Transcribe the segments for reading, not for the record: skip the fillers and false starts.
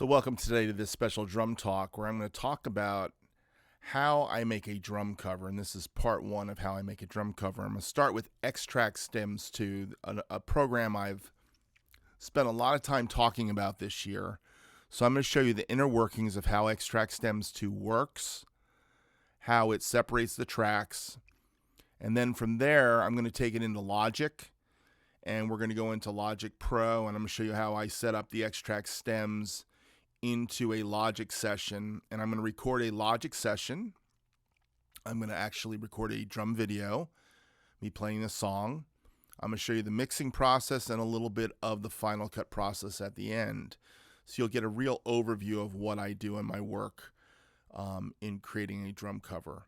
So welcome today to this special drum talk where I'm going to talk about how I make a drum cover, and this is part one of how I make a drum cover. I'm going to start with Xtrax Stems 2, a program I've spent a lot of time talking about this year. So I'm going to show you the inner workings of how Xtrax Stems 2 works, how it separates the tracks, and then from there I'm going to take it into Logic, and we're going to go into Logic Pro, and I'm going to show you how I set up the Xtrax Stems into a Logic session, and I'm going to record a Logic session. I'm going to actually record a drum video, me playing the song. I'm going to show you the mixing process and a little bit of the Final Cut process at the end. So you'll get a real overview of what I do in my work in creating a drum cover.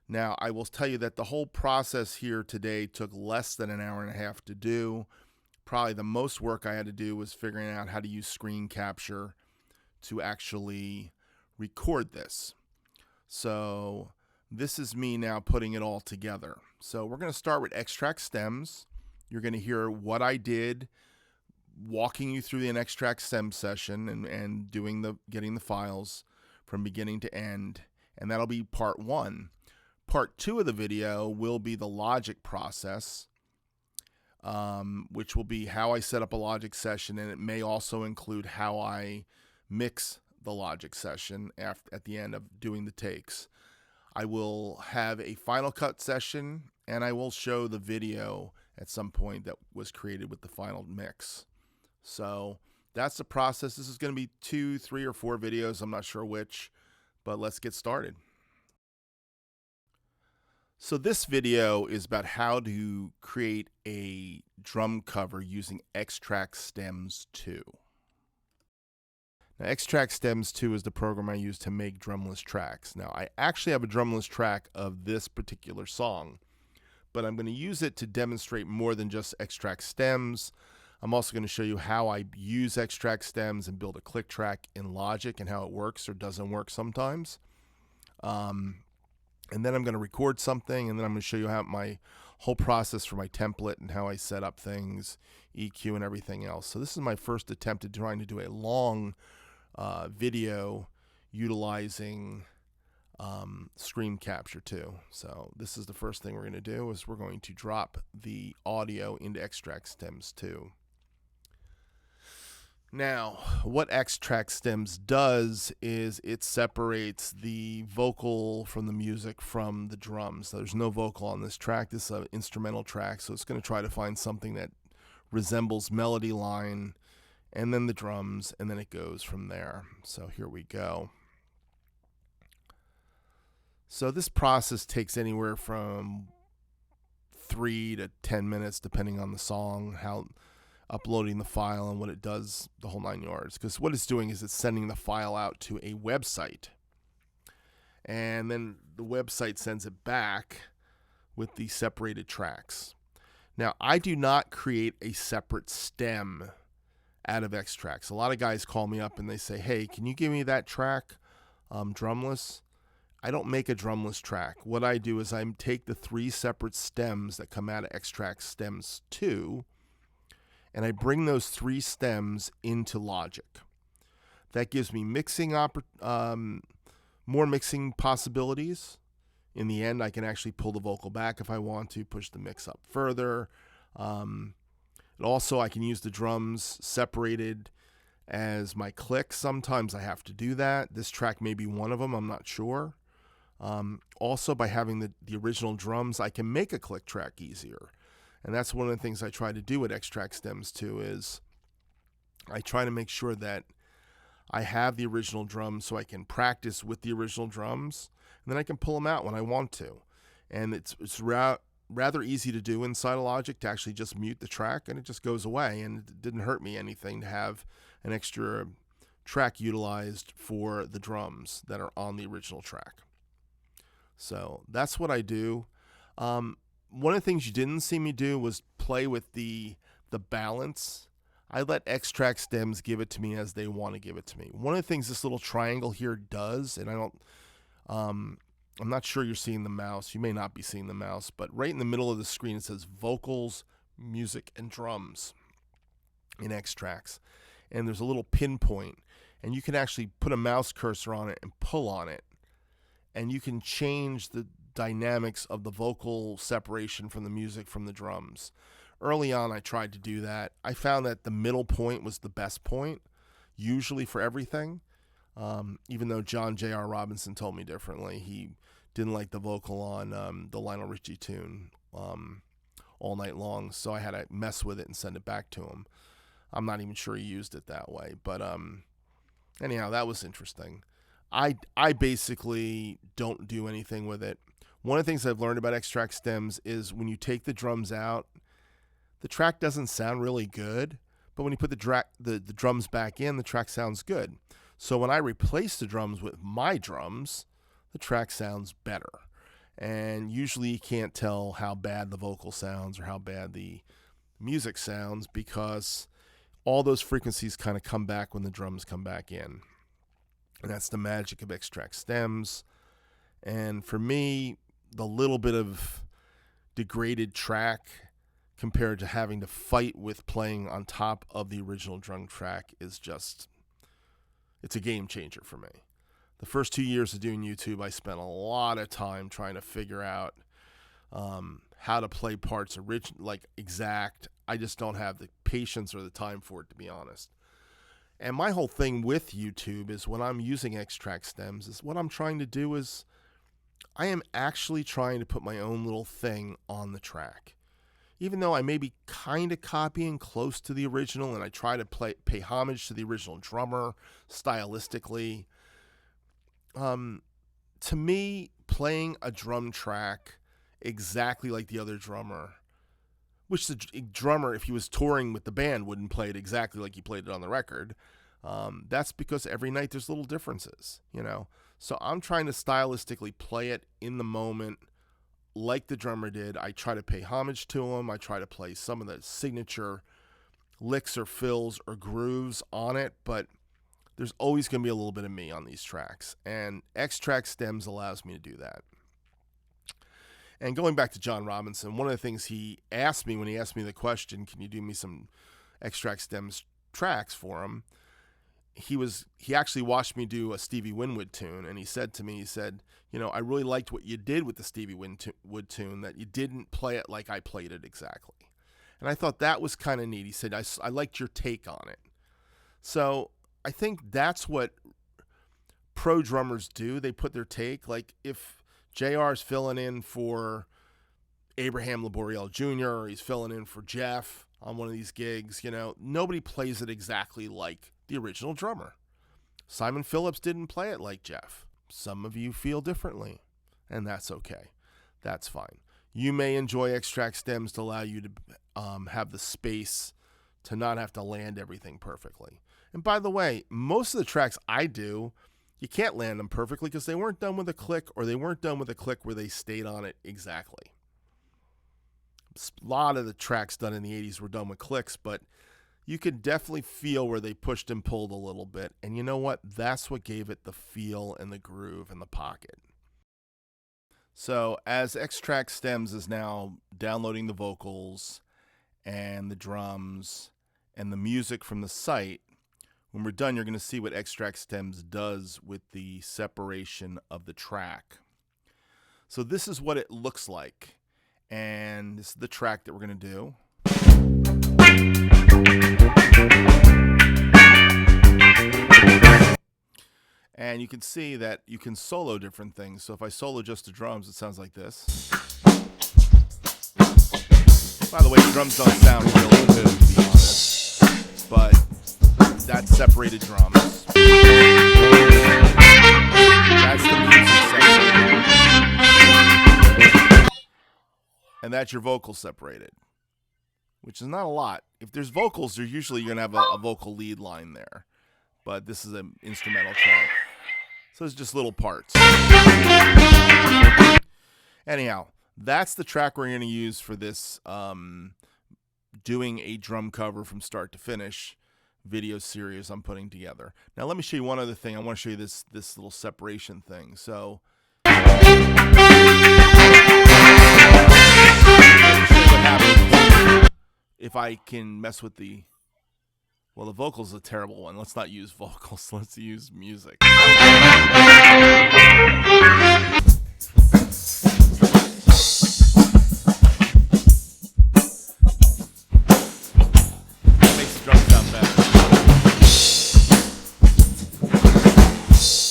Now, I will tell you that the whole process here today took less than an hour and a half to do. Probably the most work I had to do was figuring out how to use screen capture to actually record this. So this is me now putting it all together. So we're going to start with Xtrax Stems. You're going to hear what I did, walking you through an Xtrax Stems session and getting the files from beginning to end, and that'll be part one. Part two of the video will be the Logic process, which will be how I set up a Logic session, and it may also include how I mix the Logic session at the end of doing the takes. I will have a Final Cut session, and I will show the video at some point that was created with the final mix. So that's the process. This is going to be 2, 3, or 4 videos. I'm not sure which, but let's get started. So this video is about how to create a drum cover using Xtrax Stems 2. Now, Xtrax Stems 2 is the program I use to make drumless tracks. Now, I actually have a drumless track of this particular song, but I'm going to use it to demonstrate more than just Xtrax Stems. I'm also going to show you how I use Xtrax Stems and build a click track in Logic and how it works or doesn't work sometimes. And then I'm going to record something, and then I'm going to show you how my whole process for my template and how I set up things, EQ and everything else. So this is my first attempt at trying to do a long video utilizing screen capture too. So this is the first thing we're going to do, is we're going to drop the audio into Xtrax Stems 2. Now, what Xtrax Stems does is it separates the vocal from the music from the drums. So there's no vocal on this track. This is an instrumental track, so it's going to try to find something that resembles melody line and then the drums, and then it goes from there. So here we go. So this process takes anywhere from 3 to 10 minutes, depending on the song, how uploading the file and what it does, the whole 9 yards. Because what it's doing is it's sending the file out to a website, and then the website sends it back with the separated tracks. Now, I do not create a separate stem out of Xtrax. A lot of guys call me up and they say, hey, can you give me that track, drumless? I don't make a drumless track. What I do is I take the 3 separate stems that come out of Xtrax Stems 2, and I bring those 3 stems into Logic. That gives me more mixing possibilities. In the end, I can actually pull the vocal back if I want to, push the mix up further. Also, I can use the drums separated as my clicks. Sometimes I have to do that. This track may be one of them, I'm not sure. Also, by having the original drums, I can make a click track easier. And that's one of the things I try to do with Xtrax Stems 2, is I try to make sure that I have the original drums so I can practice with the original drums, and then I can pull them out when I want to. And it's rather easy to do inside of Logic, to actually just mute the track and it just goes away, and it didn't hurt me anything to have an extra track utilized for the drums that are on the original track. So that's what I do. One of the things you didn't see me do was play with the balance. I let Xtrax Stems give it to me as they want to give it to me. One of the things this little triangle here does, and I'm not sure you're seeing the mouse. You may not be seeing the mouse, but right in the middle of the screen it says vocals, music, and drums in Xtrax. And there's a little pinpoint. and you can actually put a mouse cursor on it and pull on it, and you can change the dynamics of the vocal separation from the music from the drums. Early on, I tried to do that. I found that the middle point was the best point, usually for everything, even though John J.R. Robinson told me differently. He didn't like the vocal on the Lionel Richie tune All Night Long, so I had to mess with it and send it back to him. I'm not even sure he used it that way, but anyhow, that was interesting. I basically don't do anything with it. One of the things I've learned about Xtrax Stems is when you take the drums out, the track doesn't sound really good, but when you put the drums back in, the track sounds good. So when I replace the drums with my drums, the track sounds better. And usually you can't tell how bad the vocal sounds or how bad the music sounds because all those frequencies kind of come back when the drums come back in. And that's the magic of Xtrax Stems. And for me, the little bit of degraded track compared to having to fight with playing on top of the original drum track is just, it's a game changer for me. The first 2 years of doing YouTube, I spent a lot of time trying to figure out how to play parts like exact. I just don't have the patience or the time for it, to be honest. And my whole thing with YouTube is when I'm using Xtrax Stems is what I'm trying to do is I am actually trying to put my own little thing on the track. Even though I may be kind of copying close to the original and I try to pay homage to the original drummer stylistically, to me, playing a drum track exactly like the other drummer, which the drummer, if he was touring with the band, wouldn't play it exactly like he played it on the record. That's because every night there's little differences, you know. So I'm trying to stylistically play it in the moment like the drummer did. I try to pay homage to him. I try to play some of the signature licks or fills or grooves on it, but there's always going to be a little bit of me on these tracks, and Xtrax Stems allows me to do that. And going back to John Robinson, one of the things he asked me when he asked me the question, can you do me some Xtrax Stems tracks for him? He actually watched me do a Stevie Winwood tune, and he said to me, you know, I really liked what you did with the Stevie Winwood tune, that you didn't play it like I played it exactly. And I thought that was kind of neat. He said, I liked your take on it. So I think that's what pro drummers do. They put their take. Like if JR's filling in for Abraham Laboriel Jr. or he's filling in for Jeff on one of these gigs, you know, nobody plays it exactly like the original drummer. Simon Phillips didn't play it like Jeff. Some of you feel differently, and that's okay. That's fine. You may enjoy Xtrax Stems to allow you to have the space to not have to land everything perfectly. And by the way, most of the tracks I do, you can't land them perfectly because they weren't done with a click, or they weren't done with a click where they stayed on it exactly. A lot of the tracks done in the 80s were done with clicks, but you could definitely feel where they pushed and pulled a little bit. And you know what? That's what gave it the feel and the groove and the pocket. So as Xtrax Stems is now downloading the vocals and the drums and the music from the site, when we're done, you're going to see what Xtrax Stems does with the separation of the track. So this is what it looks like. And this is the track that we're going to do. And you can see that you can solo different things. So if I solo just the drums, it sounds like this. By the way, the drums don't sound really good, to be honest. But that's separated drums. That's the music separated. And that's your vocal separated, which is not a lot. If there's vocals, you're going to have a vocal lead line there. But this is an instrumental track. So it's just little parts. Anyhow, that's the track we're going to use for this doing a drum cover from start to finish video series I'm putting together. Now let me show you one other thing. I want to show you this little separation thing. So what happens if I can mess with the Well, the vocal's a terrible one. Let's not use vocals. Let's use music. Makes the drum sound better.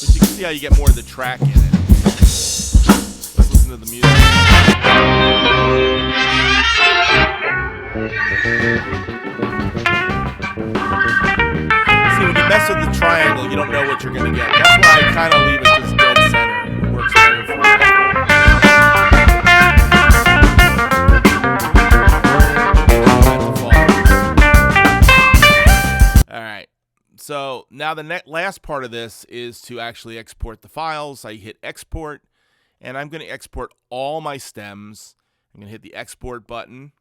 But you can see how you get more of the track in it. Let's listen to the music. See, when you mess with the triangle, you don't know what you're going to get. That's why I kind of leave it just dead center. It works better for me. Alright, so now the last part of this is to actually export the files. I hit export, and I'm going to export all my stems. I'm going to hit the export button,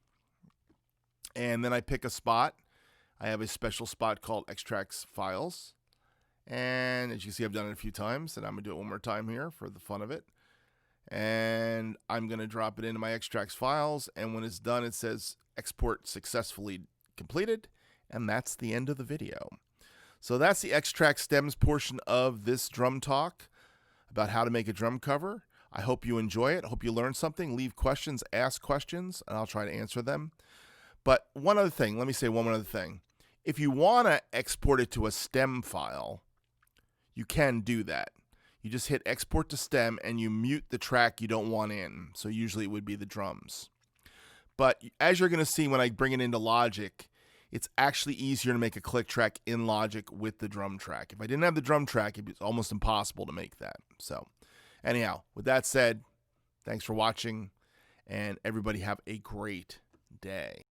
and then I pick a spot. I have a special spot called Xtrax Files, and as you can see, I've done it a few times, and I'm going to do it one more time here for the fun of it. And I'm going to drop it into my Xtrax Files, and when it's done, it says export successfully completed, and that's the end of the video. So that's the Xtrax Stems portion of this drum talk about how to make a drum cover. I hope you enjoy it. I hope you learned something. Leave questions, ask questions, and I'll try to answer them. But one other thing, let me say one other thing. If you want to export it to a stem file, you can do that. You just hit export to stem and you mute the track you don't want in. So usually it would be the drums. But as you're going to see when I bring it into Logic, it's actually easier to make a click track in Logic with the drum track. If I didn't have the drum track, it'd be almost impossible to make that. So anyhow, with that said, thanks for watching, and everybody have a great day.